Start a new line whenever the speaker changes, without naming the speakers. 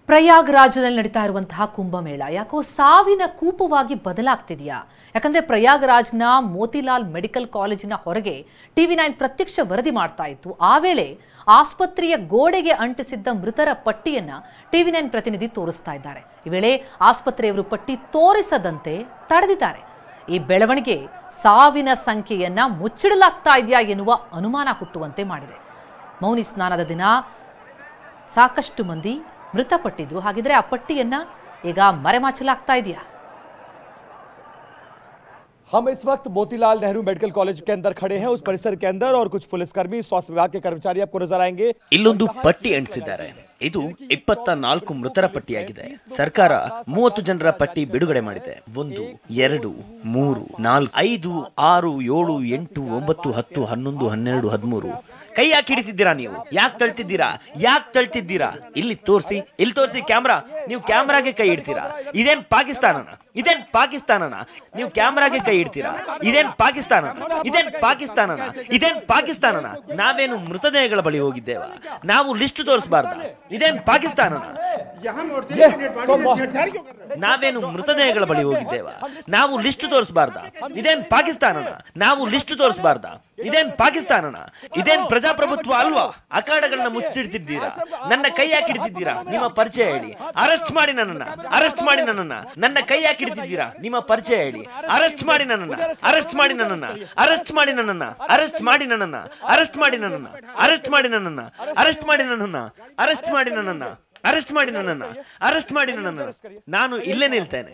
ಪ್ರಯಾಗ್ರಾಜ್ನಲ್ಲಿ ನಡೀತಾ ಇರುವಂತಹ ಕುಂಭಮೇಳ ಯಾಕೋ ಸಾವಿನ ಕೂಪವಾಗಿ ಬದಲಾಗ್ತಿದೆಯಾ? ಯಾಕಂದ್ರೆ ಪ್ರಯಾಗ್ರಾಜ್ನ ಮೋತಿಲಾಲ್ ಮೆಡಿಕಲ್ ಕಾಲೇಜಿನ ಹೊರಗೆ TV9 ಪ್ರತ್ಯಕ್ಷ ವರದಿ ಮಾಡ್ತಾ ಇತ್ತು. ಆ ವೇಳೆ ಆಸ್ಪತ್ರೆಯ ಗೋಡೆಗೆ ಅಂಟಿಸಿದ್ದ ಮೃತರ ಪಟ್ಟಿಯನ್ನ TV9 ಪ್ರತಿನಿಧಿ ತೋರಿಸ್ತಾ ಇದ್ದಾರೆ. ಈ ವೇಳೆ ಆಸ್ಪತ್ರೆಯವರು ಪಟ್ಟಿ ತೋರಿಸದಂತೆ ತಡೆದಿದ್ದಾರೆ. ಈ ಬೆಳವಣಿಗೆ ಸಾವಿನ ಸಂಖ್ಯೆಯನ್ನ ಮುಚ್ಚಿಡಲಾಗ್ತಾ ಇದೆಯಾ ಎನ್ನುವ ಅನುಮಾನ ಹುಟ್ಟುವಂತೆ ಮಾಡಿದೆ. ಮೌನಿ ಸ್ನಾನದ ದಿನ ಸಾಕಷ್ಟು ಮಂದಿ ಮೃತಪಟ್ಟಿದ್ರು. ಹಾಗಿದ್ರೆ ಆ ಪಟ್ಟಿಯನ್ನ ಈಗ ಮರೆಮಾಚಲಾಗ್ತಾ ಇದೆಯಾ?
हम इस वक्त मोतीलाल नेहरू मेडिकल कॉलेज के अंदर खड़े हैं, उस परिसर के अंदर, और कुछ पुलिसकर्मी, स्वास्थ्य विभाग के कर्मचारी आपको नजर आएंगे.
इल्लोंदु पट्टी अंटिसिद्दारे. ಇದು 24 ಮೃತರ ಪಟ್ಟಿಯಾಗಿದೆ. ಸರ್ಕಾರ 30 ಜನರ ಪಟ್ಟಿ ಬಿಡುಗಡೆ ಮಾಡಿದೆ. 1 2 3 4 5 6 7 8 9 10 11 12 13. ಕೈ ಯಾಕೆ ಹಿಡಿತಿದ್ದೀರಾ ನೀವು? ಯಾಕೆ ತಳ್ತಿದ್ದೀರಾ? ಇಲ್ಲಿ ತೋರಿಸಿ ಕ್ಯಾಮ್ರಾ. ನೀವು ಕ್ಯಾಮ್ರಾಗೆ ಕೈ ಇಡ್ತೀರಾ? ಇದೇನ್ ಪಾಕಿಸ್ತಾನನ? ನೀವು ಕ್ಯಾಮ್ರಾಗೆ ಕೈ ಇಡ್ತೀರಾ? ಇದೇನ್ ಪಾಕಿಸ್ತಾನನ? ನಾವೇನು ಮೃತದೇಹಗಳ ಬಳಿ ಹೋಗಿದ್ದೇವ? ನಾವು ಲಿಸ್ಟ್ ತೋರಿಸಬಾರ್ದ? ಇದೇನ್ ಪಾಕಿಸ್ತಾನನ? ನಾವೇನು ಮೃತದೇಹಗಳ ಬಳಿ ಹೋಗಿದ್ದೇವ? ನಾವು ಲಿಸ್ಟ್ ತೋರಿಸಬಾರ್ದ? ಇದೇನ್ ಪಾಕಿಸ್ತಾನನ? ಇದೇನ್ ಪಾಕಿಸ್ತಾನನ? ಇದೇನ್ ಪ್ರಜಾಪ್ರಭುತ್ವ ಅಲ್ವಾ? ಅಖಾಡಗಳನ್ನ ಮುಚ್ಚಿಡ್ತಿದ್ದೀರಾ. ನನ್ನ ಕೈ ಯಾಕೆ ಹಿಡಿತಿದ್ದೀರಾ? ನಿಮ್ಮ ಪರಿಚಯ ಹೇಳಿ. ಅರೆಸ್ಟ್ ಮಾಡಿ ನನ್ನನ್ನ. ನನ್ನ ಕೈ ಯಾಕೆ ಹಿಡಿತಿದ್ದೀರಾ? ನಿಮ್ಮ ಪರಿಚಯ ಹೇಳಿ. ಅರೆಸ್ಟ್ ಮಾಡಿ ನನ್ನನ್ನ. ನಾನು ಇಲ್ಲೇ ನಿಲ್ತೇನೆ.